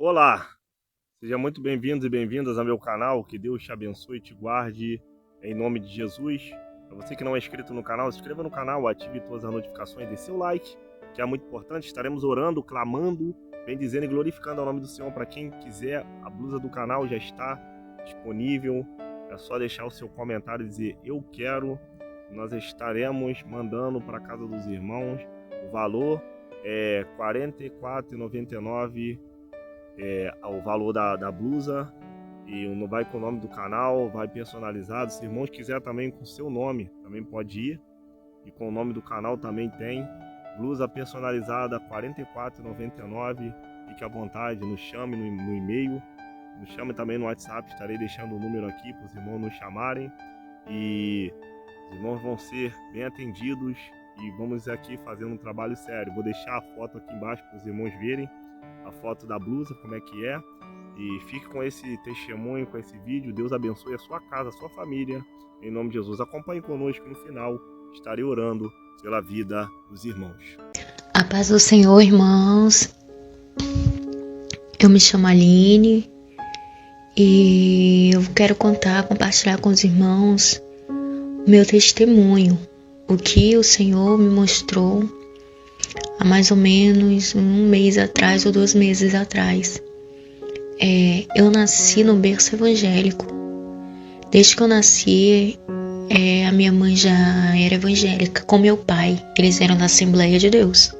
Olá, seja muito bem-vindos e bem-vindas ao meu canal, que Deus te abençoe e te guarde, em nome de Jesus. Para você que não é inscrito no canal, se inscreva no canal, ative todas as notificações, dê seu like, que é muito importante. Estaremos orando, clamando, bendizendo e glorificando o nome do Senhor. Para quem quiser, a blusa do canal já está disponível, é só deixar o seu comentário e dizer eu quero. Nós estaremos mandando para a casa dos irmãos. O valor é R$ 44,99. O valor da blusa, e não vai com o nome do canal, vai personalizado. Se irmãos quiser também com seu nome, também pode ir, e com o nome do canal também tem blusa personalizada R$ 44,99. Fique à vontade, nos chame no e-mail, nos chame também no WhatsApp, estarei deixando o número aqui para os irmãos nos chamarem, e os irmãos vão ser bem atendidos, e vamos aqui fazendo um trabalho sério. Vou deixar a foto aqui embaixo para os irmãos verem a foto da blusa, como é que é, e fique com esse testemunho, com esse vídeo. Deus abençoe a sua casa, a sua família, em nome de Jesus. Acompanhe conosco, no final estarei orando pela vida dos irmãos. A paz do Senhor, irmãos. Eu me chamo Aline e eu quero compartilhar com os irmãos o meu testemunho, o que o Senhor me mostrou há mais ou menos 1 mês atrás ou 2 meses atrás. Eu nasci no berço evangélico. Desde que eu nasci, a minha mãe já era evangélica, com meu pai. Eles eram da Assembleia de Deus.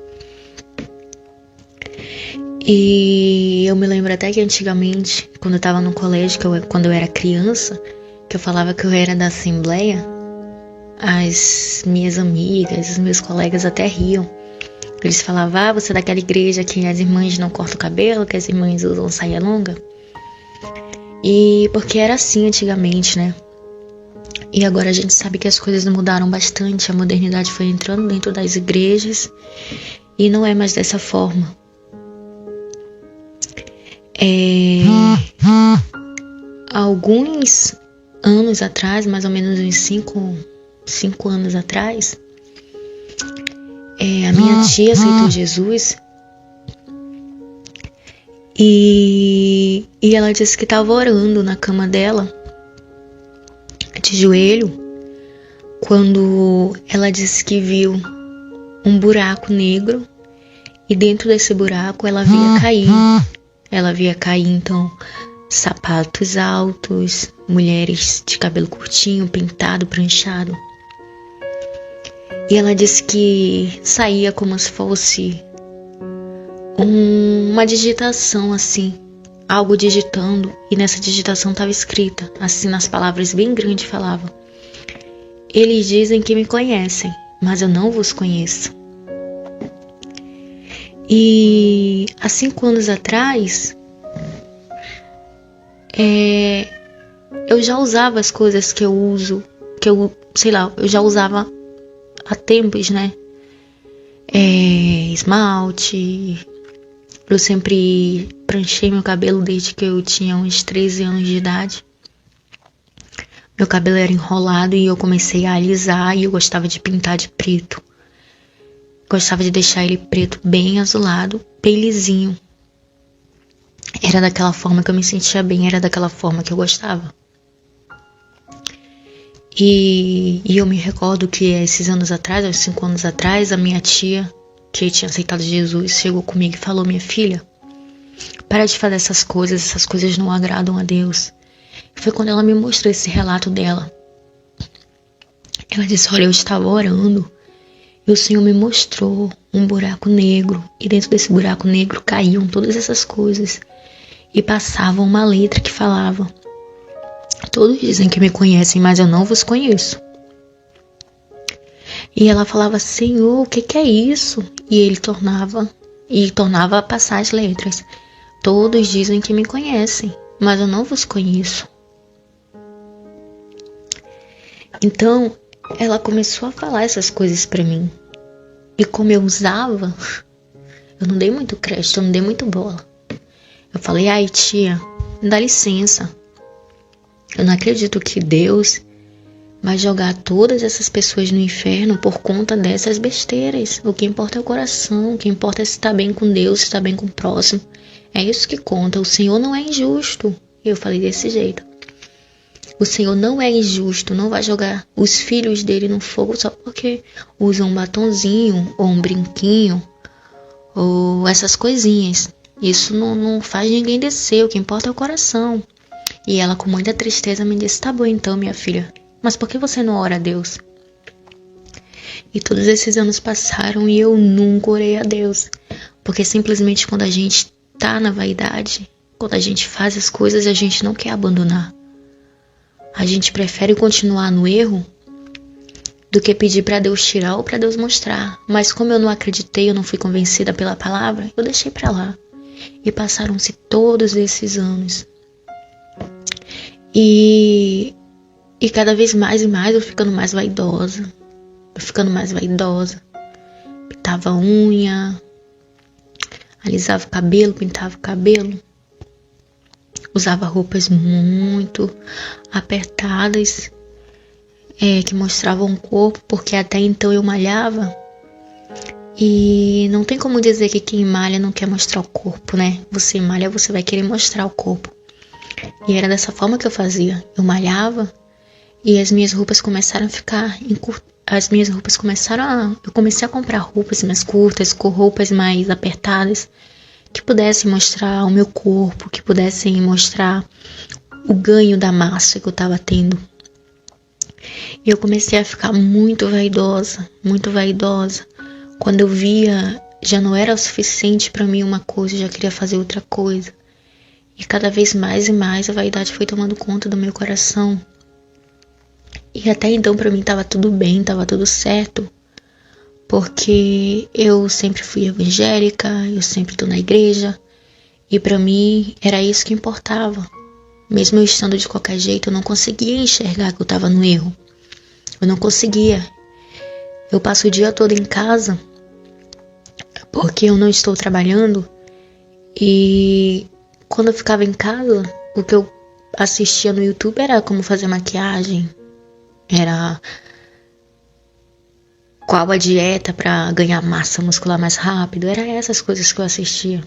E eu me lembro até que antigamente, quando eu estava no colégio, quando eu era criança, que eu falava que eu era da Assembleia, as minhas amigas, os meus colegas até riam. Eles falavam, você é daquela igreja que as irmãs não cortam o cabelo, que as irmãs usam saia longa. E porque era assim antigamente, né? E agora a gente sabe que as coisas mudaram bastante, a modernidade foi entrando dentro das igrejas e não é mais dessa forma. Alguns anos atrás, mais ou menos uns 5 anos atrás, a minha tia aceitou Jesus e ela disse que estava orando na cama dela, de joelho, quando ela disse que viu um buraco negro e dentro desse buraco ela via cair. Ela via cair, então, sapatos altos, mulheres de cabelo curtinho, pintado, pranchado. E ela disse que saía como se fosse uma digitação assim, algo digitando, e nessa digitação estava escrita, assim nas palavras bem grandes falava: eles dizem que me conhecem, mas eu não vos conheço. E há 5 anos atrás, eu já usava as coisas que eu uso, eu já usava há tempos, né? Esmalte. Eu sempre pranchei meu cabelo desde que eu tinha uns 13 anos de idade. Meu cabelo era enrolado e eu comecei a alisar e eu gostava de pintar de preto. Gostava de deixar ele preto bem azulado, bem lisinho. Era daquela forma que eu me sentia bem, era daquela forma que eu gostava. E eu me recordo que esses anos atrás, uns 5 anos atrás, a minha tia, que tinha aceitado Jesus, chegou comigo e falou: minha filha, para de fazer essas coisas não agradam a Deus. Foi quando ela me mostrou esse relato dela. Ela disse: olha, eu estava orando e o Senhor me mostrou um buraco negro, e dentro desse buraco negro caíam todas essas coisas e passava uma letra que falava: todos dizem que me conhecem, mas eu não vos conheço. E ela falava: Senhor, o que é isso? E ele tornava a passar as letras: todos dizem que me conhecem, mas eu não vos conheço. Então, ela começou a falar essas coisas pra mim. E como eu usava, eu não dei muito crédito, eu não dei muito bola. Eu falei: ai, tia, dá licença. Eu não acredito que Deus vai jogar todas essas pessoas no inferno por conta dessas besteiras. O que importa é o coração, o que importa é se está bem com Deus, se está bem com o próximo. É isso que conta. O Senhor não é injusto. Eu falei desse jeito. O Senhor não é injusto, não vai jogar os filhos dele no fogo só porque usam um batonzinho ou um brinquinho ou essas coisinhas. Isso não faz ninguém descer, o que importa é o coração. E ela, com muita tristeza, me disse: tá bom então, minha filha, mas por que você não ora a Deus? E todos esses anos passaram e eu nunca orei a Deus. Porque simplesmente quando a gente tá na vaidade, quando a gente faz as coisas, a gente não quer abandonar. A gente prefere continuar no erro do que pedir para Deus tirar ou para Deus mostrar. Mas como eu não acreditei, eu não fui convencida pela palavra, eu deixei para lá. E passaram-se todos esses anos. E cada vez mais e mais eu ficando mais vaidosa. Pintava a unha, alisava o cabelo, pintava o cabelo. Usava roupas muito apertadas, que mostravam o corpo, porque até então eu malhava. E não tem como dizer que quem malha não quer mostrar o corpo, né? Você malha, você vai querer mostrar o corpo. E era dessa forma que eu fazia. Eu malhava e as minhas roupas começaram a ficar eu comecei a comprar roupas mais curtas, com roupas mais apertadas, que pudessem mostrar o meu corpo, que pudessem mostrar o ganho da massa que eu estava tendo. E eu comecei a ficar muito vaidosa. Quando eu via, já não era o suficiente para mim uma coisa, eu já queria fazer outra coisa. E cada vez mais e mais a vaidade foi tomando conta do meu coração. E até então para mim estava tudo bem, estava tudo certo. Porque eu sempre fui evangélica, eu sempre estou na igreja. E para mim era isso que importava. Mesmo eu estando de qualquer jeito, eu não conseguia enxergar que eu estava no erro. Eu não conseguia. Eu passo o dia todo em casa, porque eu não estou trabalhando. E quando eu ficava em casa, o que eu assistia no YouTube era como fazer maquiagem. Era qual a dieta para ganhar massa muscular mais rápido. Era essas coisas que eu assistia.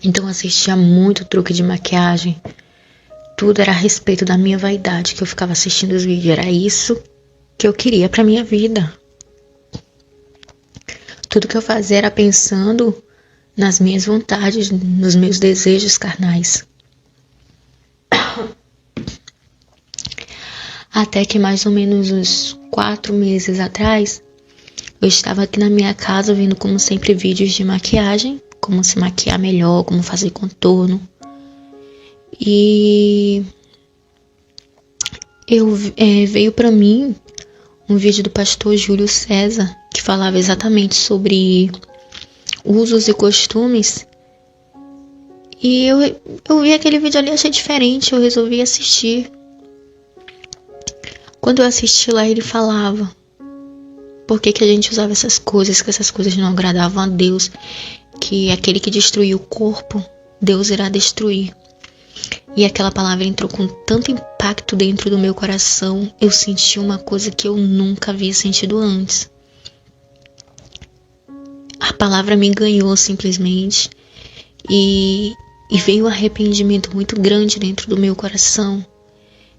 Então eu assistia muito truque de maquiagem. Tudo era a respeito da minha vaidade que eu ficava assistindo os vídeos. Era isso que eu queria pra minha vida. Tudo que eu fazia era pensando nas minhas vontades, nos meus desejos carnais. Até que mais ou menos uns 4 meses atrás, eu estava aqui na minha casa vendo, como sempre, vídeos de maquiagem, como se maquiar melhor, como fazer contorno. E veio para mim um vídeo do pastor Júlio César, que falava exatamente sobre usos e costumes. E eu vi aquele vídeo ali, achei diferente, eu resolvi assistir. Quando eu assisti lá, ele falava por que a gente usava essas coisas, que essas coisas não agradavam a Deus, que aquele que destruiu o corpo, Deus irá destruir. E aquela palavra entrou com tanto impacto dentro do meu coração, eu senti uma coisa que eu nunca havia sentido antes. A palavra me ganhou simplesmente e veio um arrependimento muito grande dentro do meu coração.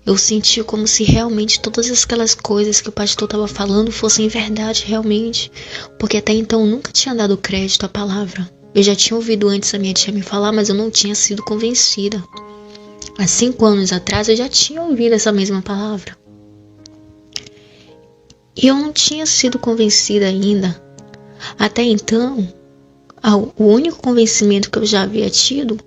Eu senti como se realmente todas aquelas coisas que o pastor estava falando fossem verdade realmente, porque até então eu nunca tinha dado crédito à palavra. Eu já tinha ouvido antes a minha tia me falar, mas eu não tinha sido convencida. Há 5 anos atrás eu já tinha ouvido essa mesma palavra. E eu não tinha sido convencida ainda. Até então, o único convencimento que eu já havia tido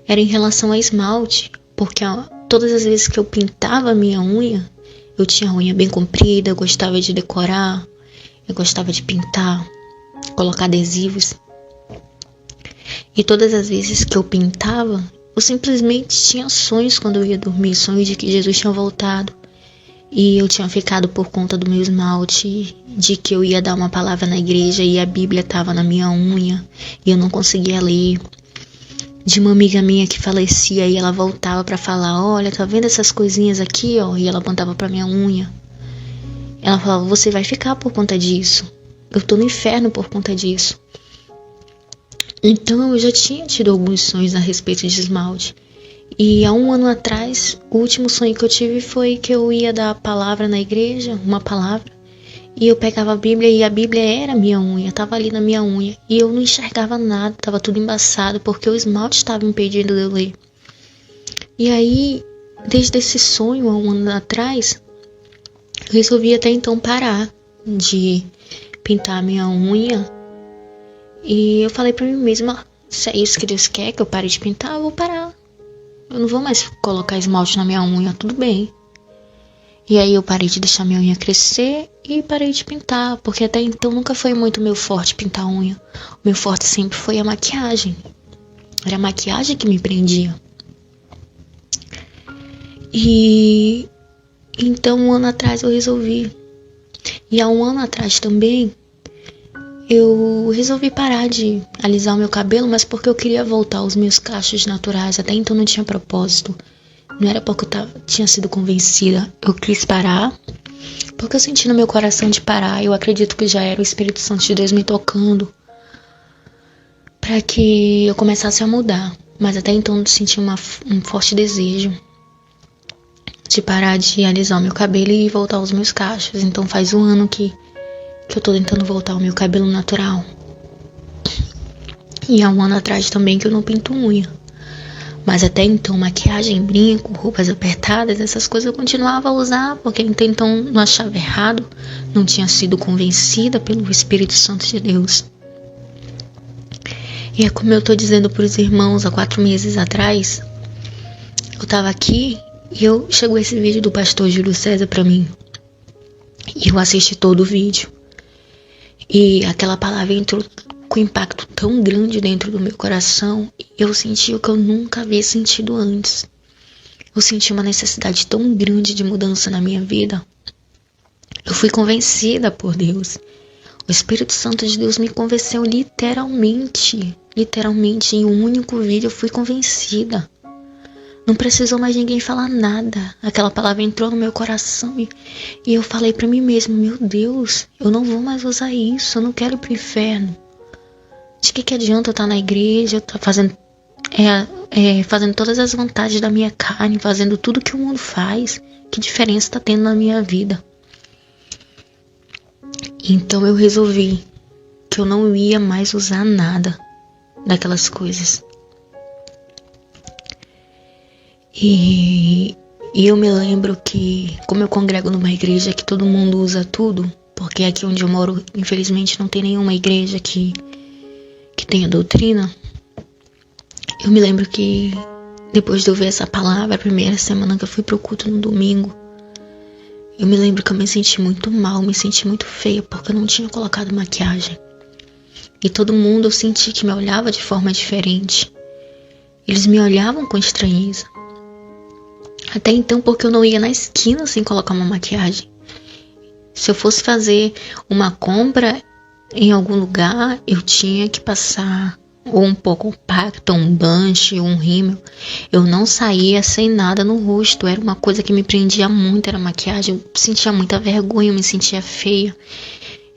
era em relação a esmalte, porque todas as vezes que eu pintava a minha unha, eu tinha a unha bem comprida, eu gostava de decorar, eu gostava de pintar, colocar adesivos. E todas as vezes que eu pintava, eu simplesmente tinha sonhos quando eu ia dormir, sonhos de que Jesus tinha voltado. E eu tinha ficado por conta do meu esmalte, de que eu ia dar uma palavra na igreja e a Bíblia estava na minha unha e eu não conseguia ler. De uma amiga minha que falecia e ela voltava para falar: olha, tá vendo essas coisinhas aqui, ó? E ela apontava pra minha unha. Ela falava: você vai ficar por conta disso. Eu tô no inferno por conta disso. Então eu já tinha tido alguns sonhos a respeito de esmalte. E há um ano atrás, o último sonho que eu tive foi que eu ia dar a palavra na igreja, uma palavra, e eu pegava a Bíblia e a Bíblia era a minha unha, estava ali na minha unha, e eu não enxergava nada, estava tudo embaçado, porque o esmalte estava impedindo de eu ler. E aí, desde esse sonho, há um ano atrás, eu resolvi até então parar de pintar a minha unha. E eu falei pra mim mesma, se é isso que Deus quer, que eu pare de pintar, eu vou parar. Eu não vou mais colocar esmalte na minha unha, tudo bem. E aí eu parei de deixar minha unha crescer e parei de pintar, porque até então nunca foi muito meu forte pintar a unha. O meu forte sempre foi a maquiagem. Era a maquiagem que me prendia. E então um ano atrás eu resolvi. E há um ano atrás também eu resolvi parar de alisar o meu cabelo, mas porque eu queria voltar aos meus cachos naturais. Até então não tinha propósito. Não era porque eu tinha sido convencida. Eu quis parar porque eu senti no meu coração de parar. Eu acredito que já era o Espírito Santo de Deus me tocando para que eu começasse a mudar. Mas até então eu senti um forte desejo de parar de alisar o meu cabelo e voltar aos meus cachos. Então faz um ano que eu tô tentando voltar ao meu cabelo natural. E há um ano atrás também que eu não pinto unha. Mas até então, maquiagem, brinco, roupas apertadas, essas coisas eu continuava a usar, porque até então não achava errado, não tinha sido convencida pelo Espírito Santo de Deus. E é como eu tô dizendo pros irmãos há 4 meses atrás, eu tava aqui e chegou esse vídeo do pastor Júlio César pra mim. E eu assisti todo o vídeo. E aquela palavra entrou com impacto tão grande dentro do meu coração. E eu senti o que eu nunca havia sentido antes. Eu senti uma necessidade tão grande de mudança na minha vida. Eu fui convencida por Deus. O Espírito Santo de Deus me convenceu literalmente. Literalmente, em um único vídeo eu fui convencida. Não precisou mais ninguém falar nada. Aquela palavra entrou no meu coração e eu falei pra mim mesma, meu Deus, eu não vou mais usar isso, eu não quero ir pro inferno. De que adianta eu estar na igreja, eu estar fazendo todas as vontades da minha carne, fazendo tudo que o mundo faz? Que diferença está tendo na minha vida? Então eu resolvi que eu não ia mais usar nada daquelas coisas. E eu me lembro que, como eu congrego numa igreja que todo mundo usa tudo, porque aqui onde eu moro, infelizmente, não tem nenhuma igreja que tenha doutrina. Eu me lembro que, depois de eu ver essa palavra, a primeira semana que eu fui pro culto no domingo, eu me lembro que eu me senti muito mal, me senti muito feia, porque eu não tinha colocado maquiagem. E todo mundo, eu senti que me olhava de forma diferente. Eles me olhavam com estranheza. Até então, porque eu não ia na esquina sem colocar uma maquiagem. Se eu fosse fazer uma compra em algum lugar, eu tinha que passar ou um pouco compacto, um blush, um rímel. Eu não saía sem nada no rosto. Era uma coisa que me prendia muito, era maquiagem. Eu sentia muita vergonha, eu me sentia feia.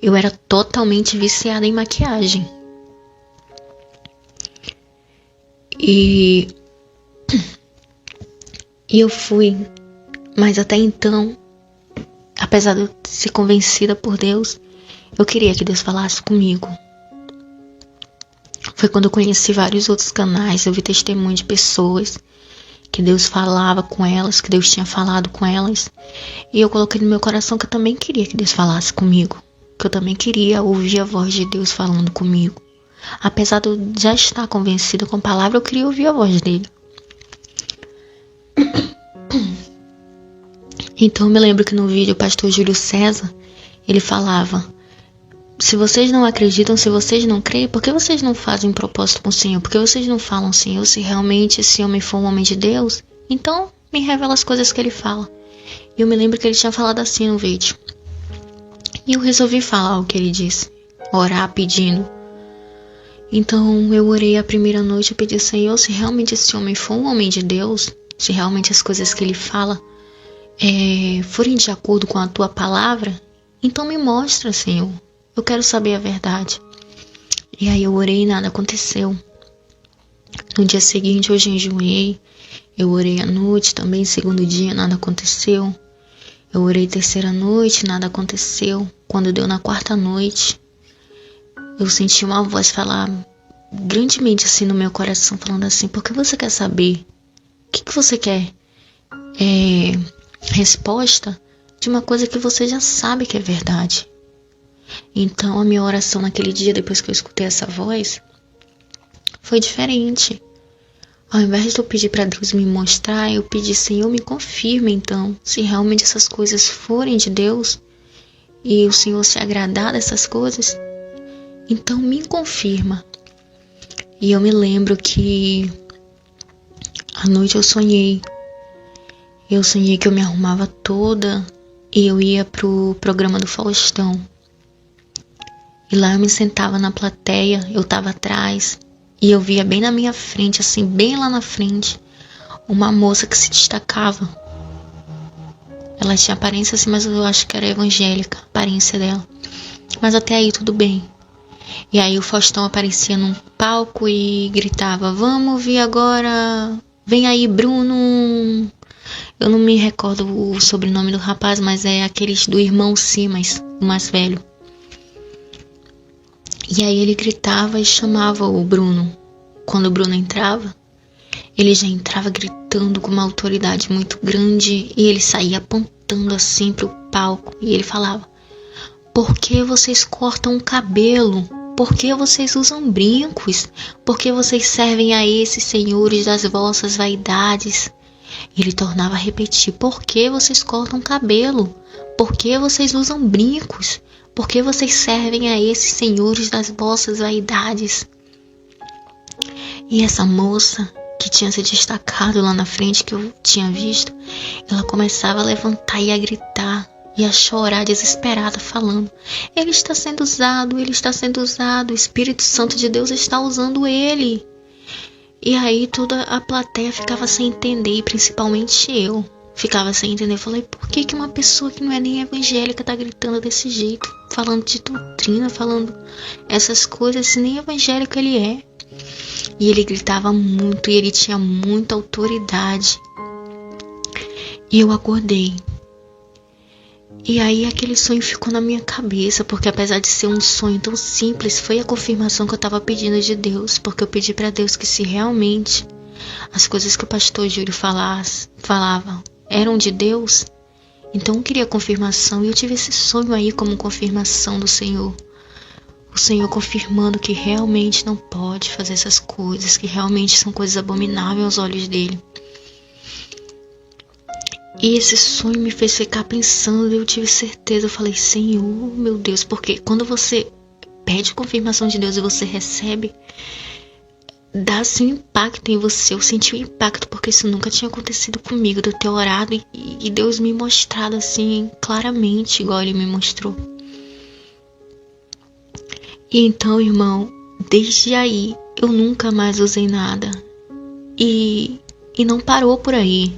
Eu era totalmente viciada em maquiagem. E eu fui, mas até então, apesar de eu ser convencida por Deus, eu queria que Deus falasse comigo. Foi quando eu conheci vários outros canais, eu vi testemunho de pessoas que Deus falava com elas, que Deus tinha falado com elas. E eu coloquei no meu coração que eu também queria que Deus falasse comigo, que eu também queria ouvir a voz de Deus falando comigo. Apesar de eu já estar convencida com a palavra, eu queria ouvir a voz dele. Então eu me lembro que no vídeo o pastor Júlio César, ele falava: se vocês não acreditam, se vocês não creem, por que vocês não fazem um propósito com o Senhor? Por que vocês não falam, Senhor, se realmente esse homem for um homem de Deus, então me revela as coisas que ele fala. E eu me lembro que ele tinha falado assim no vídeo. E eu resolvi falar o que ele disse, orar pedindo. Então eu orei a primeira noite e pedi, Senhor, se realmente esse homem for um homem de Deus, se realmente as coisas que ele fala forem de acordo com a tua palavra, então me mostra, Senhor. Eu quero saber a verdade. E aí eu orei e nada aconteceu. No dia seguinte eu jejuei. Eu orei à noite também, segundo dia, nada aconteceu. Eu orei terceira noite, nada aconteceu. Quando deu na quarta noite, eu senti uma voz falar grandemente assim no meu coração, falando assim: por que você quer saber? O que você quer? Resposta de uma coisa que você já sabe que é verdade. Então a minha oração naquele dia, depois que eu escutei essa voz, foi diferente. Ao invés de eu pedir para Deus me mostrar, eu pedi: Senhor, me confirma então, se realmente essas coisas forem de Deus e o Senhor se agradar dessas coisas, então me confirma. E eu me lembro que à noite eu sonhei que eu me arrumava toda e eu ia pro programa do Faustão. E lá eu me sentava na plateia, eu tava atrás, e eu via bem na minha frente, assim, bem lá na frente, uma moça que se destacava. Ela tinha aparência assim, mas eu acho que era evangélica, a aparência dela. Mas até aí tudo bem. E aí o Faustão aparecia num palco e gritava: vamos ouvir agora, vem aí Bruno. Eu não me recordo o sobrenome do rapaz, mas é aqueles do irmão Simas, o mais velho. E aí ele gritava e chamava o Bruno. Quando o Bruno entrava, ele já entrava gritando com uma autoridade muito grande e ele saía apontando assim pro palco e ele falava: por que vocês cortam o cabelo? Por que vocês usam brincos? Por que vocês servem a esses senhores das vossas vaidades? Ele tornava a repetir: por que vocês cortam o cabelo? Por que vocês usam brincos? Por que vocês servem a esses senhores das vossas vaidades? E essa moça que tinha se destacado lá na frente, que eu tinha visto, ela começava a levantar e a gritar e a chorar desesperada, falando: ele está sendo usado, o Espírito Santo de Deus está usando ele. E aí toda a plateia ficava sem entender, e principalmente eu ficava sem entender. Eu falei: por que uma pessoa que não é nem evangélica tá gritando desse jeito, falando de doutrina, falando essas coisas, se nem evangélico ele é? E ele gritava muito e ele tinha muita autoridade. E eu acordei. E aí aquele sonho ficou na minha cabeça, porque apesar de ser um sonho tão simples, foi a confirmação que eu estava pedindo de Deus, porque eu pedi para Deus que se realmente as coisas que o pastor Júlio falava eram de Deus, então eu queria confirmação, e eu tive esse sonho aí como confirmação do Senhor. O Senhor confirmando que realmente não pode fazer essas coisas, que realmente são coisas abomináveis aos olhos dele. E esse sonho me fez ficar pensando, e eu tive certeza, eu falei: Senhor, meu Deus, porque quando você pede confirmação de Deus e você recebe, dá assim um impacto em você. Eu senti um impacto, porque isso nunca tinha acontecido comigo, de eu ter orado e Deus me mostrado assim claramente, igual ele me mostrou. E então, irmão, desde aí eu nunca mais usei nada. E não parou por aí.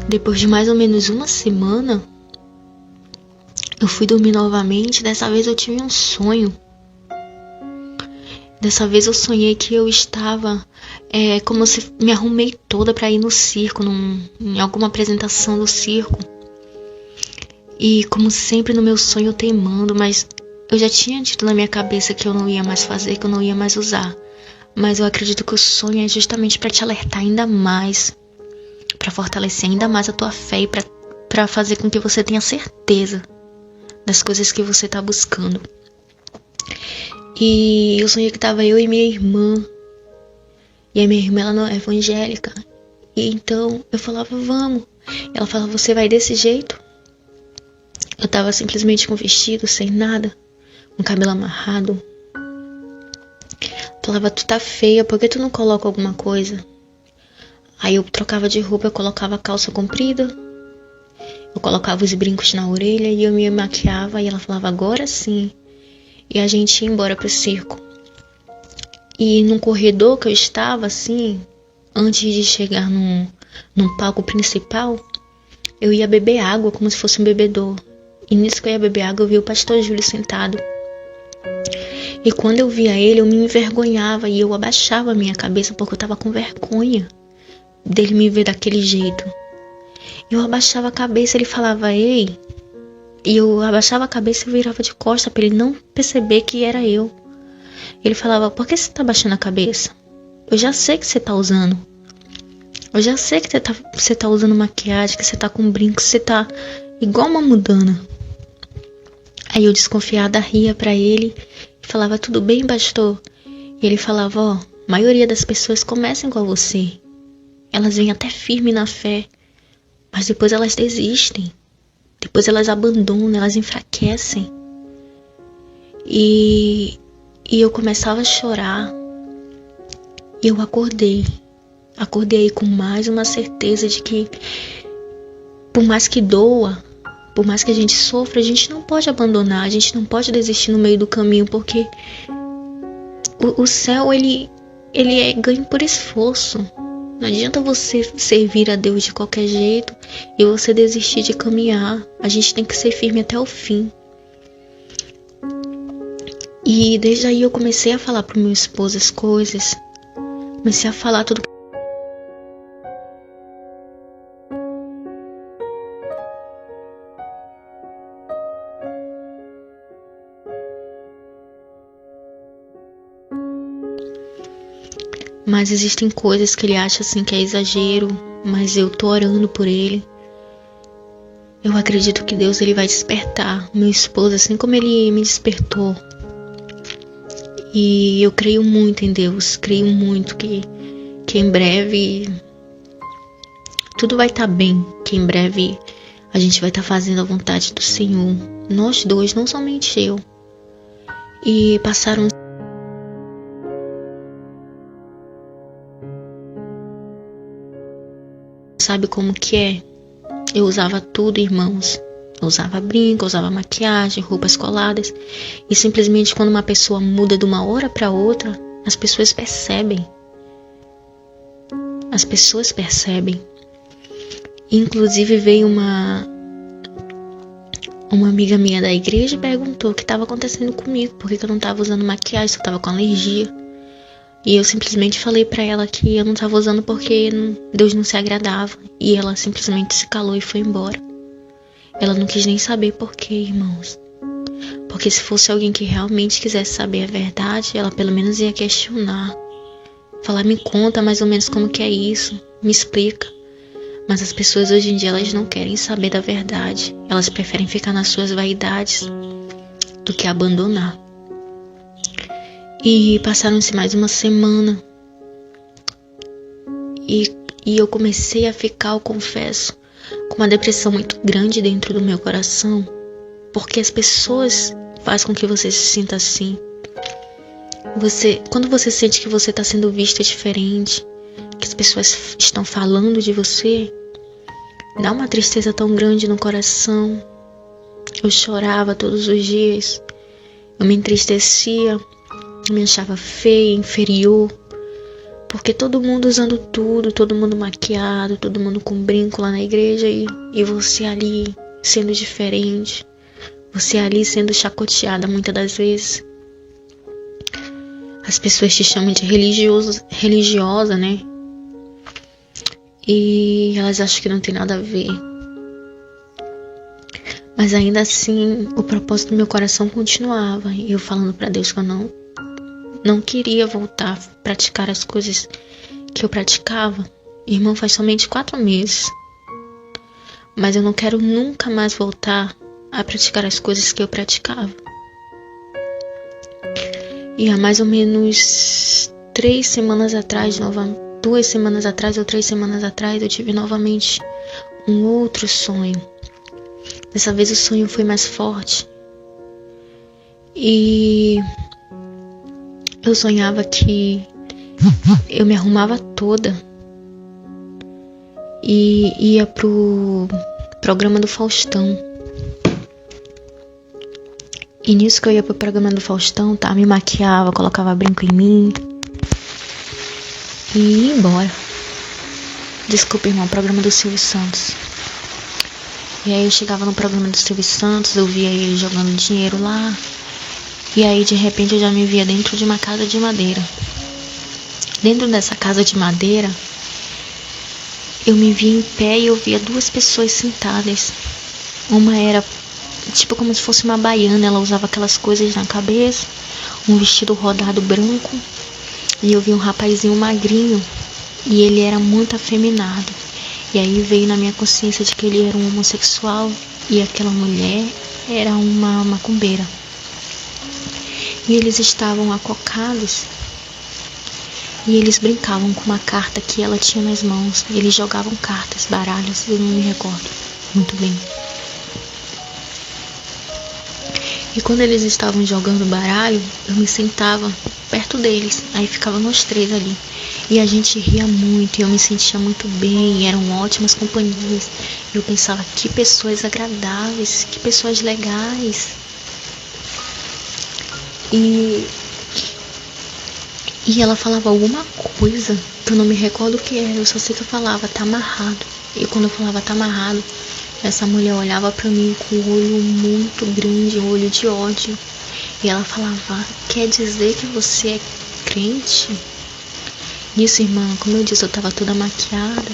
Depois de mais ou menos uma semana, eu fui dormir novamente. Dessa vez eu tive um sonho. Dessa vez eu sonhei que eu estava como se me arrumei toda para ir no circo, em alguma apresentação do circo. E como sempre no meu sonho eu teimando, mas eu já tinha dito na minha cabeça que eu não ia mais fazer, que eu não ia mais usar. Mas eu acredito que o sonho é justamente para te alertar ainda mais, para fortalecer ainda mais a tua fé e para fazer com que você tenha certeza das coisas que você está buscando. E eu sonhei que estava eu e minha irmã. E a minha irmã, ela não é evangélica. E então eu falava: vamos. Ela falava: você vai desse jeito? Eu estava simplesmente com vestido, sem nada, com o cabelo amarrado. Falava: tu tá feia, por que tu não coloca alguma coisa? Aí eu trocava de roupa, eu colocava a calça comprida, eu colocava os brincos na orelha e eu me maquiava. E ela falava: agora sim. E a gente ia embora pro circo. E num corredor que eu estava assim, antes de chegar num palco principal, eu ia beber água como se fosse um bebedouro. E nisso que eu ia beber água, eu vi o pastor Júlio sentado. E quando eu via ele, eu me envergonhava e eu abaixava a minha cabeça porque eu tava com vergonha dele me ver daquele jeito. Eu abaixava a cabeça, ele falava, ei, e eu abaixava a cabeça e virava de costa pra ele não perceber que era eu. Ele falava, por que você tá abaixando a cabeça? Eu já sei que você tá usando. Eu já sei que você tá usando maquiagem, que você tá com brinco, você tá igual uma mudana. Aí eu desconfiada ria pra ele e falava, tudo bem, pastor? E ele falava, ó, a maioria das pessoas começam igual você. Elas vêm até firme na fé, mas depois elas desistem. Depois elas abandonam, elas enfraquecem. E eu começava a chorar. E eu acordei. Acordei com mais uma certeza de que, por mais que doa, por mais que a gente sofra, a gente não pode abandonar, a gente não pode desistir no meio do caminho, porque o céu, ele é ganho por esforço. Não adianta você servir a Deus de qualquer jeito e você desistir de caminhar. A gente tem que ser firme até o fim. E desde aí eu comecei a falar pro meu esposo as coisas. Comecei a falar tudo. Mas existem coisas que ele acha assim que é exagero, mas eu tô orando por ele. Eu acredito que Deus ele vai despertar meu esposo assim como ele me despertou. E eu creio muito em Deus, creio muito que em breve tudo vai estar bem, que em breve a gente vai estar fazendo a vontade do Senhor. Nós dois, não somente eu. E passaram sabe como que é? Eu usava tudo, irmãos. Eu usava brinco, eu usava maquiagem, roupas coladas. E simplesmente quando uma pessoa muda de uma hora para outra, as pessoas percebem. As pessoas percebem. Inclusive veio uma amiga minha da igreja e perguntou o que estava acontecendo comigo. Por que eu não estava usando maquiagem, se eu estava com alergia. E eu simplesmente falei pra ela que eu não tava usando porque Deus não se agradava. E ela simplesmente se calou e foi embora. Ela não quis nem saber por quê, irmãos. Porque se fosse alguém que realmente quisesse saber a verdade, ela pelo menos ia questionar. Falar, me conta mais ou menos como que é isso, me explica. Mas as pessoas hoje em dia, elas não querem saber da verdade. Elas preferem ficar nas suas vaidades do que abandonar. E passaram-se mais uma semana. E eu comecei a ficar, eu confesso, com uma depressão muito grande dentro do meu coração. Porque as pessoas fazem com que você se sinta assim. Quando você sente que você está sendo vista diferente, que as pessoas estão falando de você, dá uma tristeza tão grande no coração. Eu chorava todos os dias. Eu me entristecia. Me achava feia, inferior, porque todo mundo usando tudo, todo mundo maquiado, todo mundo com brinco lá na igreja e você ali sendo diferente, você ali sendo chacoteada muitas das vezes. As pessoas te chamam de religiosa, né? E elas acham que não tem nada a ver. Mas ainda assim, o propósito do meu coração continuava, e eu falando pra Deus que eu não queria voltar a praticar as coisas que eu praticava. Irmão, faz somente 4 meses. Mas eu não quero nunca mais voltar a praticar as coisas que eu praticava. E há mais ou menos 3 semanas atrás, 2 semanas atrás ou 3 semanas atrás, eu tive novamente um outro sonho. Dessa vez o sonho foi mais forte. E eu sonhava que eu me arrumava toda e ia pro programa do Faustão. E nisso que eu ia pro programa do Faustão, tá? Me maquiava, colocava brinco em mim e ia embora. Desculpa, irmão, programa do Silvio Santos. E aí eu chegava no programa do Silvio Santos, eu via ele jogando dinheiro lá. E aí de repente eu já me via dentro de uma casa de madeira. Dentro dessa casa de madeira, eu me via em pé e eu via duas pessoas sentadas. Uma era tipo como se fosse uma baiana, ela usava aquelas coisas na cabeça, um vestido rodado branco. E eu vi um rapazinho magrinho e ele era muito afeminado. E aí veio na minha consciência de que ele era um homossexual e aquela mulher era uma macumbeira. E eles estavam acocados e eles brincavam com uma carta que ela tinha nas mãos. Eles jogavam cartas, baralhos, eu não me recordo muito bem. E quando eles estavam jogando baralho, eu me sentava perto deles, aí ficava nós três ali. E a gente ria muito, e eu me sentia muito bem, e eram ótimas companhias. Eu pensava, que pessoas agradáveis, que pessoas legais. E ela falava alguma coisa, que eu não me recordo o que era, eu só sei que eu falava, tá amarrado. E quando eu falava, tá amarrado, essa mulher olhava pra mim com um olho muito grande, um olho de ódio. E ela falava, quer dizer que você é crente? Nisso, irmã, como eu disse, eu tava toda maquiada.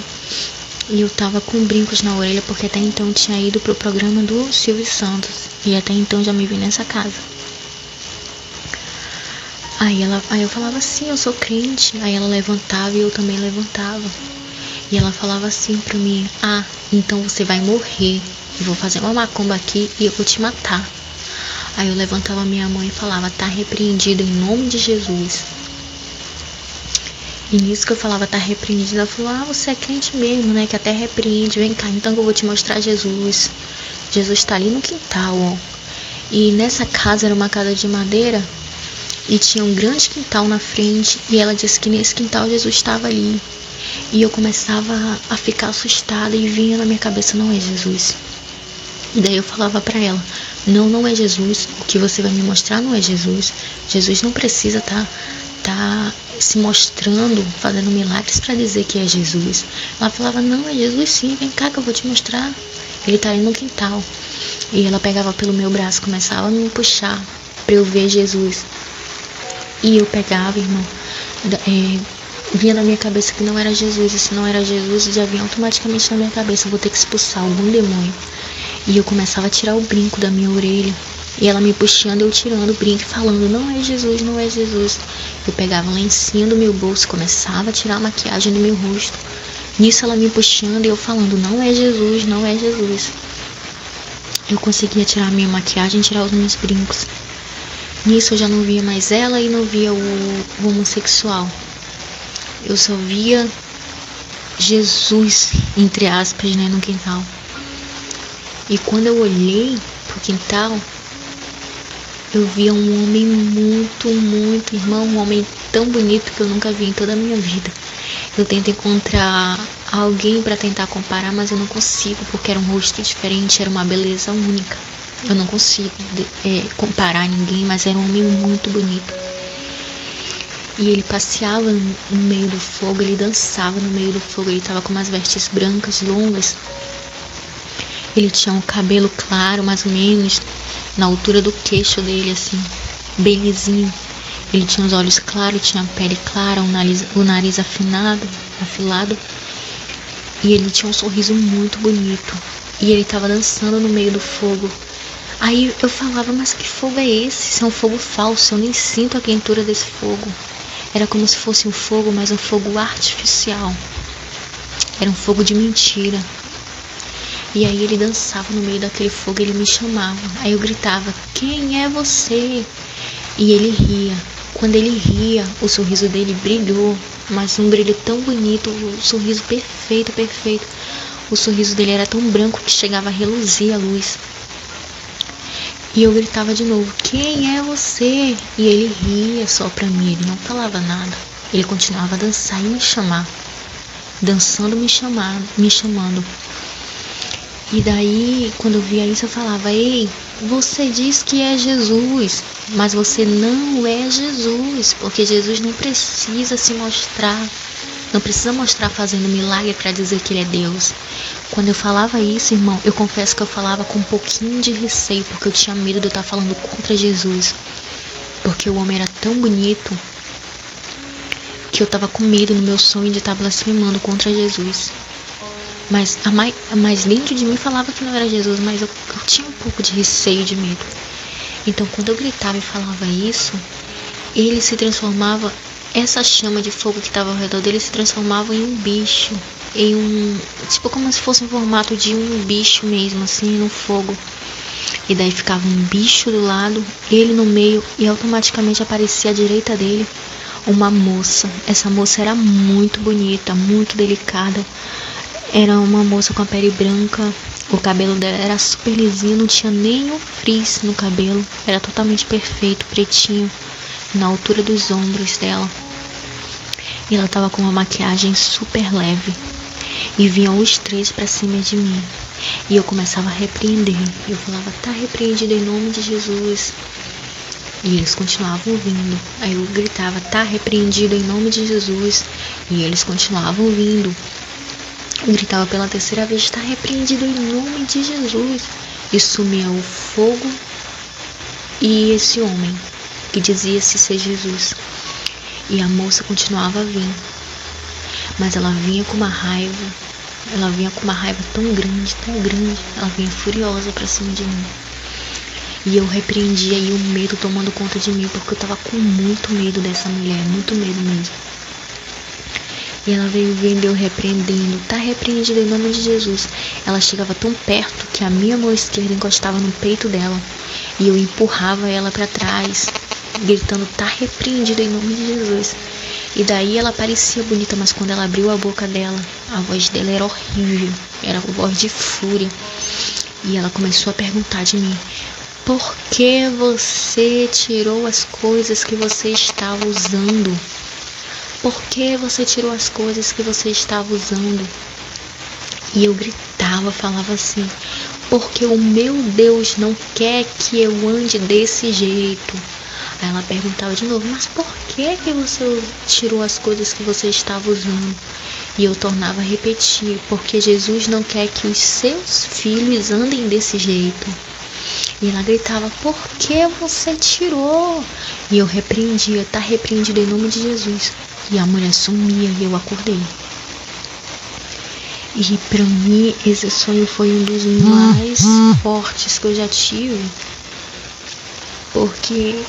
E eu tava com brincos na orelha, porque até então eu tinha ido pro programa do Silvio Santos. E até então já me vi nessa casa. Aí eu falava assim, eu sou crente. Aí ela levantava e eu também levantava. E ela falava assim pra mim, então você vai morrer. Eu vou fazer uma macumba aqui e eu vou te matar. Aí eu levantava minha mão e falava, tá repreendido em nome de Jesus. E nisso que eu falava, tá repreendido, ela falou, você é crente mesmo, né, que até repreende, vem cá, então que eu vou te mostrar Jesus. Jesus tá ali no quintal, ó. E nessa casa, era uma casa de madeira, e tinha um grande quintal na frente, e ela disse que nesse quintal Jesus estava ali. E eu começava a ficar assustada e vinha na minha cabeça, não é Jesus. E daí eu falava pra ela, não é Jesus, o que você vai me mostrar não é Jesus. Jesus não precisa tá se mostrando, fazendo milagres pra dizer que é Jesus. Ela falava, não, é Jesus sim, vem cá que eu vou te mostrar. Ele tá ali no quintal. E ela pegava pelo meu braço, começava a me puxar pra eu ver Jesus. E eu pegava, irmão, vinha na minha cabeça que não era Jesus. E se não era Jesus, já vinha automaticamente na minha cabeça, eu vou ter que expulsar algum demônio. E eu começava a tirar o brinco da minha orelha. E ela me puxando, eu tirando o brinco e falando, não é Jesus, não é Jesus. Eu pegava um lencinho do meu bolso, começava a tirar a maquiagem do meu rosto. Nisso ela me puxando e eu falando, não é Jesus, não é Jesus. Eu conseguia tirar a minha maquiagem e tirar os meus brincos. Nisso eu já não via mais ela e não via o homossexual. Eu só via Jesus, entre aspas, né, no quintal. E quando eu olhei pro quintal, eu via um homem muito, irmão, um homem tão bonito que eu nunca vi em toda a minha vida. Eu tento encontrar alguém para tentar comparar, mas eu não consigo, porque era um rosto diferente, era uma beleza única. Eu não consigo comparar ninguém, mas era um homem muito bonito. E ele passeava no meio do fogo, ele dançava no meio do fogo, ele estava com umas vestes brancas, longas. Ele tinha um cabelo claro, mais ou menos, na altura do queixo dele, assim, bem lisinho. Ele tinha os olhos claros, tinha a pele clara, o nariz afilado. E ele tinha um sorriso muito bonito. E ele estava dançando no meio do fogo. Aí eu falava, mas que fogo é esse? Isso é um fogo falso, eu nem sinto a quentura desse fogo. Era como se fosse um fogo, mas um fogo artificial. Era um fogo de mentira. E aí ele dançava no meio daquele fogo, ele me chamava. Aí eu gritava, quem é você? E ele ria. Quando ele ria, o sorriso dele brilhou, mas um brilho tão bonito, um sorriso perfeito. O sorriso dele era tão branco que chegava a reluzir a luz. E eu gritava de novo, quem é você? E ele ria só pra mim, ele não falava nada. Ele continuava a dançar e me chamar. Dançando, me chamando. E daí, quando eu via isso, eu falava, ei, você diz que é Jesus, mas você não é Jesus, porque Jesus não precisa se mostrar, não precisa mostrar fazendo milagre para dizer que ele é Deus. Quando eu falava isso, irmão, eu confesso que eu falava com um pouquinho de receio, porque eu tinha medo de eu estar falando contra Jesus. porque o homem era tão bonito que eu tava com medo no meu sonho de estar blasfemando contra Jesus. Mas mais dentro de mim falava que não era Jesus, mas eu tinha um pouco de receio, de medo. Então quando eu gritava e falava isso, ele se transformava, essa chama de fogo que estava ao redor dele se transformava em um bicho, tipo como se fosse em formato de um bicho mesmo, assim, no fogo. E daí ficava um bicho do lado, ele no meio, e automaticamente aparecia à direita dele uma moça. Essa moça era muito bonita, muito delicada. Era uma moça com a pele branca, o cabelo dela era super lisinho, não tinha nem um frizz no cabelo, era totalmente perfeito, pretinho, na altura dos ombros dela. E ela tava com uma maquiagem super leve. E vinham os três pra cima de mim. E eu começava a repreender. Eu falava, tá repreendido em nome de Jesus. E eles continuavam vindo. Aí eu gritava, tá repreendido em nome de Jesus. E eles continuavam vindo. Eu gritava pela terceira vez, tá repreendido em nome de Jesus. E sumia o fogo e esse homem, que dizia-se ser Jesus. E a moça continuava a vir. Mas ela vinha com uma raiva. Ela vinha com uma raiva tão grande, tão grande. Ela vinha furiosa pra cima de mim. E eu repreendia e o medo tomando conta de mim, porque eu tava com muito medo dessa mulher, muito medo mesmo. E ela veio vindo, eu repreendendo, tá repreendida em nome de Jesus. Ela chegava tão perto que a minha mão esquerda encostava no peito dela. E eu empurrava ela pra trás, gritando, tá repreendida em nome de Jesus. E daí ela parecia bonita, mas quando ela abriu a boca dela, a voz dela era horrível, era uma voz de fúria. E ela começou a perguntar de mim, por que você tirou as coisas que você estava usando? Por que você tirou as coisas que você estava usando? E eu gritava, falava assim, porque o meu Deus não quer que eu ande desse jeito. Aí ela perguntava de novo, mas por que você tirou as coisas que você estava usando? E eu tornava a repetir, porque Jesus não quer que os seus filhos andem desse jeito. E ela gritava, por que você tirou? E eu repreendia, tá repreendido em nome de Jesus. E a mulher sumia e eu acordei. E pra mim esse sonho foi um dos mais fortes que eu já tive. Porque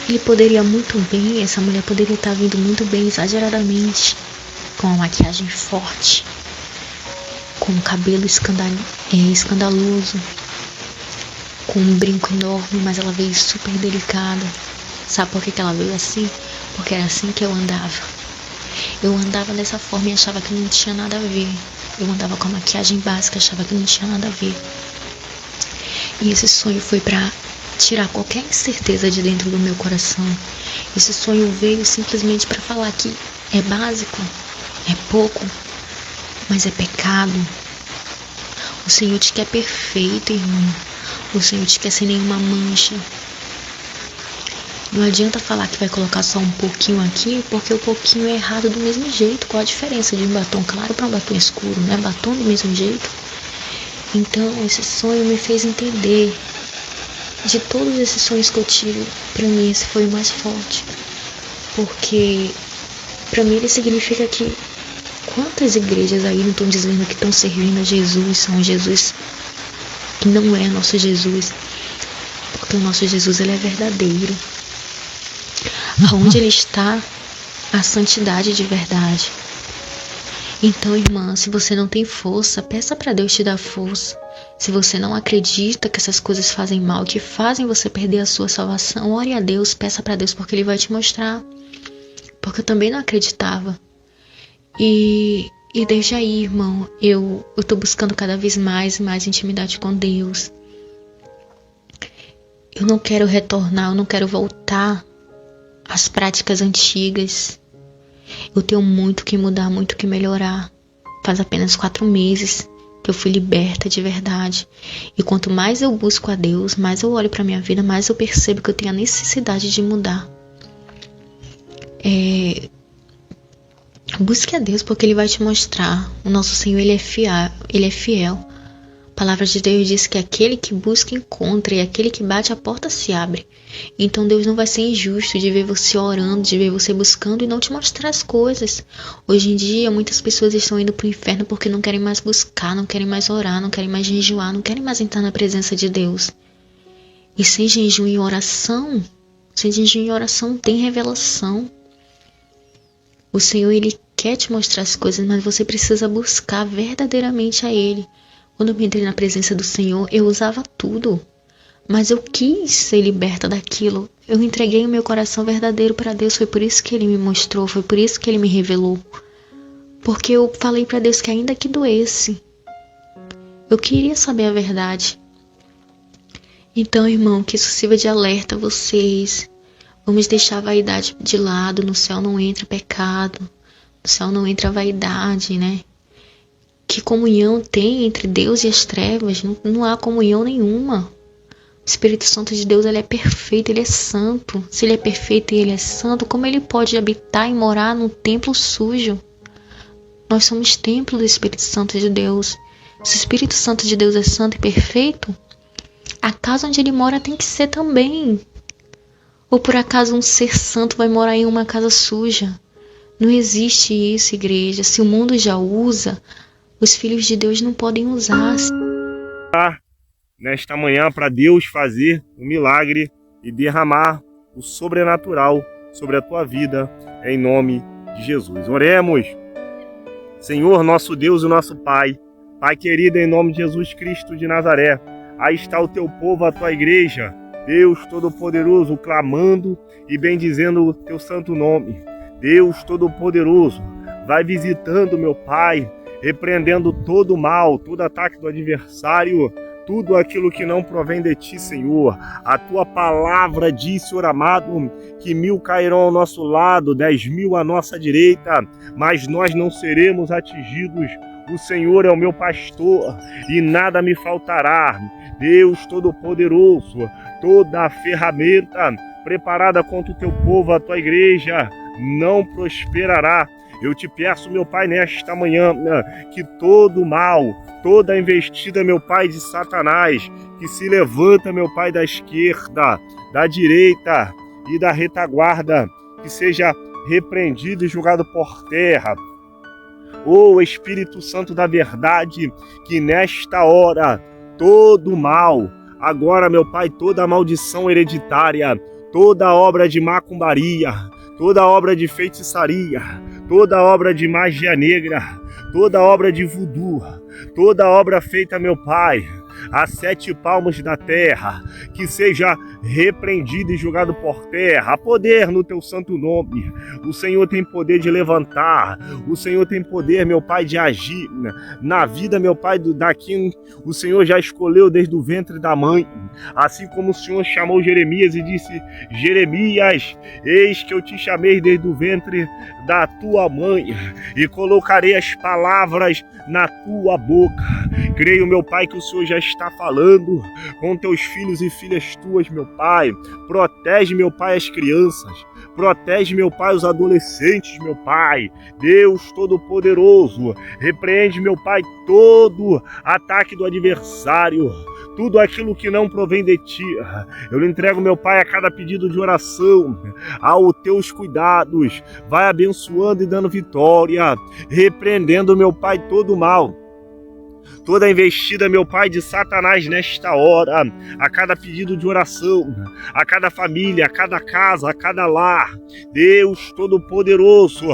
ele poderia muito bem, essa mulher poderia estar vindo muito bem, exageradamente, com uma maquiagem forte, com um cabelo escandaloso, com um brinco enorme, mas ela veio super delicada. Sabe por que ela veio assim? Porque era assim que eu andava. Eu andava dessa forma e achava que não tinha nada a ver. Eu andava com a maquiagem básica, achava que não tinha nada a ver. E esse sonho foi pra tirar qualquer incerteza de dentro do meu coração. Esse sonho veio simplesmente pra falar que é básico, é pouco, mas é pecado. O Senhor te quer perfeito, irmão. O Senhor te quer sem nenhuma mancha. Não adianta falar que vai colocar só um pouquinho aqui, porque o pouquinho é errado do mesmo jeito. Qual a diferença de um batom claro para um batom escuro? Não é batom do mesmo jeito? Então, esse sonho me fez entender. De todos esses sonhos que eu tive, para mim esse foi o mais forte. Porque, para mim, ele significa que quantas igrejas aí não estão dizendo que estão servindo a Jesus, são Jesus que não é nosso Jesus. Porque o nosso Jesus, ele é verdadeiro. Aonde ele está, a santidade de verdade. Então, irmã, se você não tem força, peça para Deus te dar força. Se você não acredita que essas coisas fazem mal, que fazem você perder a sua salvação, ore a Deus, peça para Deus, porque Ele vai te mostrar. Porque eu também não acreditava. E desde aí, irmão, eu tô buscando cada vez mais e mais intimidade com Deus. Eu não quero retornar, eu não quero voltar às práticas antigas. Eu tenho muito que mudar, muito que melhorar. Faz apenas 4 meses que eu fui liberta de verdade. E quanto mais eu busco a Deus, mais eu olho para minha vida, mais eu percebo que eu tenho a necessidade de mudar. Busque a Deus, porque Ele vai te mostrar. O nosso Senhor, Ele é fiel. A palavra de Deus diz que aquele que busca encontra e aquele que bate a porta se abre. Então Deus não vai ser injusto de ver você orando, de ver você buscando e não te mostrar as coisas. Hoje em dia muitas pessoas estão indo para o inferno porque não querem mais buscar, não querem mais orar, não querem mais jejuar, não querem mais entrar na presença de Deus. E sem jejum e oração, tem revelação. O Senhor, Ele quer te mostrar as coisas, mas você precisa buscar verdadeiramente a Ele. Quando eu entrei na presença do Senhor, eu usava tudo, mas eu quis ser liberta daquilo. Eu entreguei o meu coração verdadeiro para Deus, foi por isso que Ele me mostrou, foi por isso que Ele me revelou. Porque eu falei para Deus que ainda que doesse, eu queria saber a verdade. Então, irmão, que isso sirva de alerta a vocês. Vamos deixar a vaidade de lado, no céu não entra pecado, no céu não entra vaidade, né? Que comunhão tem entre Deus e as trevas? Não há comunhão nenhuma. O Espírito Santo de Deus, ele é perfeito, ele é santo. Se ele é perfeito e ele é santo, como ele pode habitar e morar num templo sujo? Nós somos templo do Espírito Santo de Deus. Se o Espírito Santo de Deus é santo e perfeito, a casa onde ele mora tem que ser também. Ou por acaso um ser santo vai morar em uma casa suja? Não existe isso, igreja. Se o mundo já usa, os filhos de Deus não podem usar. Nesta manhã, para Deus fazer um milagre e derramar o sobrenatural sobre a tua vida, em nome de Jesus. Oremos. Senhor, nosso Deus e nosso Pai, Pai querido, em nome de Jesus Cristo de Nazaré, aí está o teu povo, a tua igreja, Deus Todo-Poderoso, clamando e bendizendo o teu santo nome. Deus Todo-Poderoso, vai visitando, meu Pai, repreendendo todo o mal, todo ataque do adversário, tudo aquilo que não provém de ti, Senhor. A tua palavra diz, Senhor amado, que 1000 cairão ao nosso lado, 10.000 à nossa direita, mas nós não seremos atingidos. O Senhor é o meu pastor e nada me faltará. Deus Todo-Poderoso, toda a ferramenta preparada contra o teu povo, a tua igreja, não prosperará. Eu te peço, meu Pai, nesta manhã, que todo mal, toda investida, meu Pai, de Satanás, que se levanta, meu Pai, da esquerda, da direita e da retaguarda, que seja repreendido e julgado por terra. Ô Espírito Santo da verdade, que nesta hora, todo mal, agora, meu Pai, toda maldição hereditária, toda obra de macumbaria, toda obra de feitiçaria, toda obra de magia negra, toda obra de voodoo, toda obra feita, meu Pai, a 7 palmos da terra, que seja repreendido e julgado por terra. Há poder no teu santo nome. O Senhor tem poder de levantar. O Senhor tem poder, meu Pai, de agir na vida, meu Pai, daqui. O Senhor já escolheu desde o ventre da mãe. Assim como o Senhor chamou Jeremias e disse: Jeremias, eis que eu te chamei desde o ventre da tua mãe e colocarei as palavras na tua boca. Creio, meu Pai, que o Senhor já está falando com teus filhos e filhas tuas, meu Pai. Protege, meu Pai, as crianças. Protege, meu Pai, os adolescentes, meu Pai. Deus Todo-Poderoso, repreende, meu Pai, todo ataque do adversário. Tudo aquilo que não provém de ti, eu lhe entrego, meu Pai, a cada pedido de oração, aos teus cuidados. Vai abençoando e dando vitória, repreendendo, meu Pai, todo o mal. Toda investida, meu Pai, de Satanás nesta hora, a cada pedido de oração, a cada família, a cada casa, a cada lar, Deus Todo-Poderoso,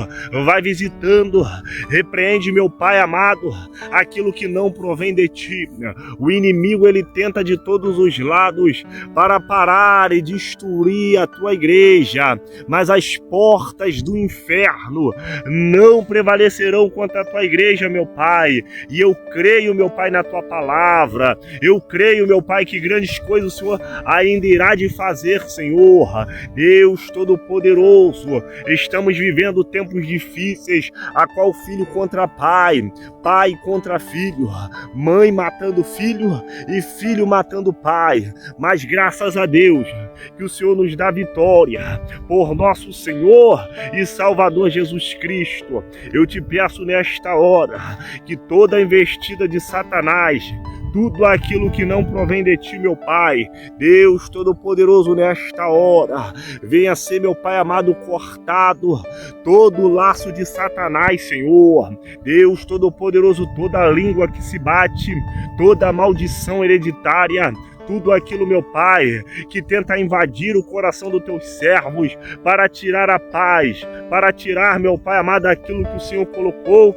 vai visitando, repreende, meu Pai amado, aquilo que não provém de ti. O inimigo, ele tenta de todos os lados para parar e destruir a tua igreja, mas as portas do inferno não prevalecerão contra a tua igreja, meu Pai, e eu creio, meu Pai, na tua palavra. Eu creio, meu Pai, que grandes coisas o Senhor ainda irá de fazer, Senhor. Deus Todo-Poderoso, estamos vivendo tempos difíceis, a qual filho contra pai, pai contra filho, mãe matando filho e filho matando pai. Mas graças a Deus que o Senhor nos dá vitória por nosso Senhor e Salvador Jesus Cristo. Eu te peço nesta hora que toda investida de Satanás, tudo aquilo que não provém de ti, meu Pai. Deus Todo-Poderoso, nesta hora, venha ser, meu Pai amado, cortado todo o laço de Satanás, Senhor. Deus Todo-Poderoso, toda língua que se bate, toda maldição hereditária, tudo aquilo, meu Pai, que tenta invadir o coração dos teus servos para tirar a paz, para tirar, meu Pai amado, aquilo que o Senhor colocou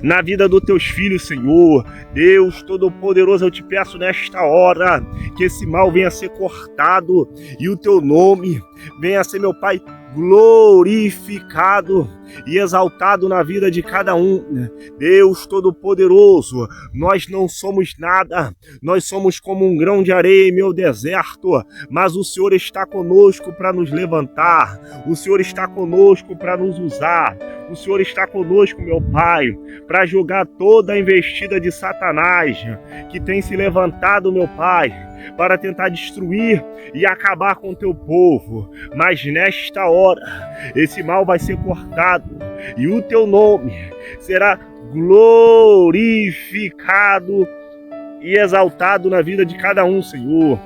na vida dos teus filhos, Senhor. Deus Todo-Poderoso, eu te peço nesta hora que esse mal venha a ser cortado e o teu nome venha a ser, meu Pai, glorificado e exaltado na vida de cada um. Deus Todo-Poderoso, nós não somos nada, nós somos como um grão de areia em meu deserto, mas o Senhor está conosco para nos levantar, o Senhor está conosco para nos usar, o Senhor está conosco, meu Pai, para jogar toda a investida de Satanás que tem se levantado, meu Pai, para tentar destruir e acabar com o teu povo. Mas nesta hora, esse mal vai ser cortado e o teu nome será glorificado e exaltado na vida de cada um, Senhor.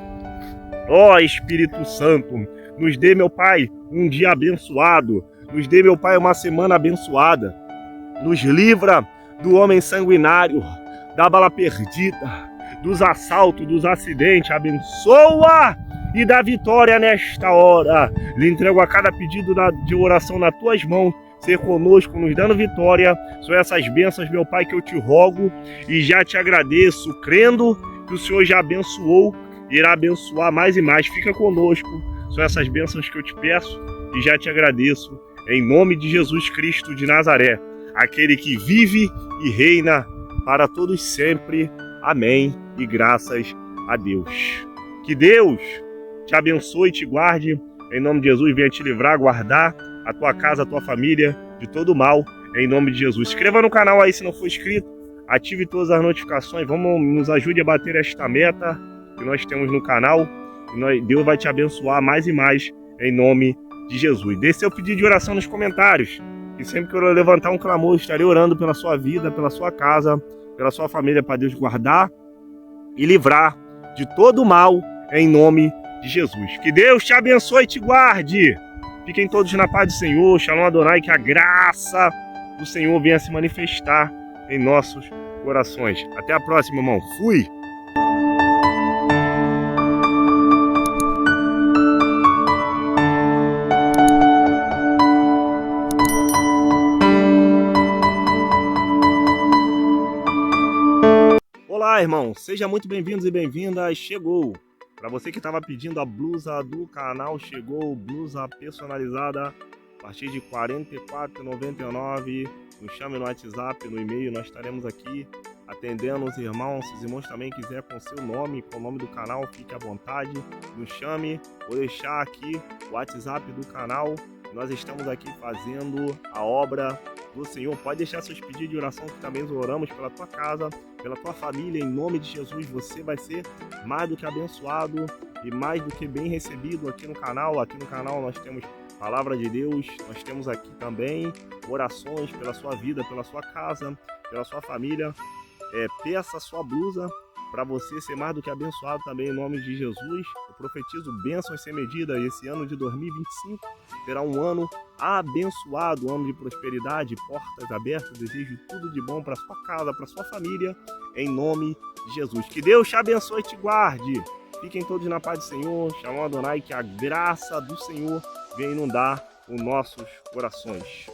Ó Espírito Santo, nos dê, meu Pai, um dia abençoado, nos dê, meu Pai, uma semana abençoada, nos livra do homem sanguinário, da bala perdida, dos assaltos, dos acidentes, abençoa e dá vitória nesta hora. Lhe entrego a cada pedido de oração nas tuas mãos, ser conosco, nos dando vitória. São essas bênçãos, meu Pai, que eu te rogo e já te agradeço, crendo que o Senhor já abençoou e irá abençoar mais e mais. Fica conosco, são essas bênçãos que eu te peço e já te agradeço, em nome de Jesus Cristo de Nazaré, aquele que vive e reina para todos sempre. Amém e graças a Deus. Que Deus te abençoe e te guarde. Em nome de Jesus, venha te livrar, guardar a tua casa, a tua família de todo mal. Em nome de Jesus. Se inscreva no canal aí se não for inscrito. Ative todas as notificações. Nos ajude a bater esta meta que nós temos no canal. Deus vai te abençoar mais e mais em nome de Jesus. Deixe seu pedido de oração nos comentários. E sempre que eu levantar um clamor, estarei orando pela sua vida, pela sua casa, pela sua família, para Deus guardar e livrar de todo mal, em nome de Jesus. Que Deus te abençoe e te guarde. Fiquem todos na paz do Senhor. Shalom Adonai, que a graça do Senhor venha se manifestar em nossos corações. Até a próxima, irmão. Fui! Olá, irmão, sejam muito bem-vindos e bem-vindas. Chegou! Para você que estava pedindo a blusa do canal, chegou blusa personalizada a partir de R$ 44,99. Nos chame no WhatsApp, no e-mail, nós estaremos aqui atendendo os irmãos. Se os irmãos também quiserem com seu nome, com o nome do canal, fique à vontade. Nos chame, vou deixar aqui o WhatsApp do canal. Nós estamos aqui fazendo a obra do Senhor. Pode deixar seus pedidos de oração que também oramos pela tua casa, pela tua família, em nome de Jesus. Você vai ser mais do que abençoado e mais do que bem recebido aqui no canal. Aqui no canal nós temos palavra de Deus, nós temos aqui também orações pela sua vida, pela sua casa, pela sua família. Peça a sua blusa para você ser mais do que abençoado também em nome de Jesus. Eu profetizo bênçãos sem medida. Esse ano de 2025 será um ano abençoado, um ano de prosperidade, portas abertas. Desejo tudo de bom para sua casa, para sua família, em nome de Jesus. Que Deus te abençoe e te guarde. Fiquem todos na paz do Senhor. Shalom Adonai, que a graça do Senhor venha inundar os nossos corações.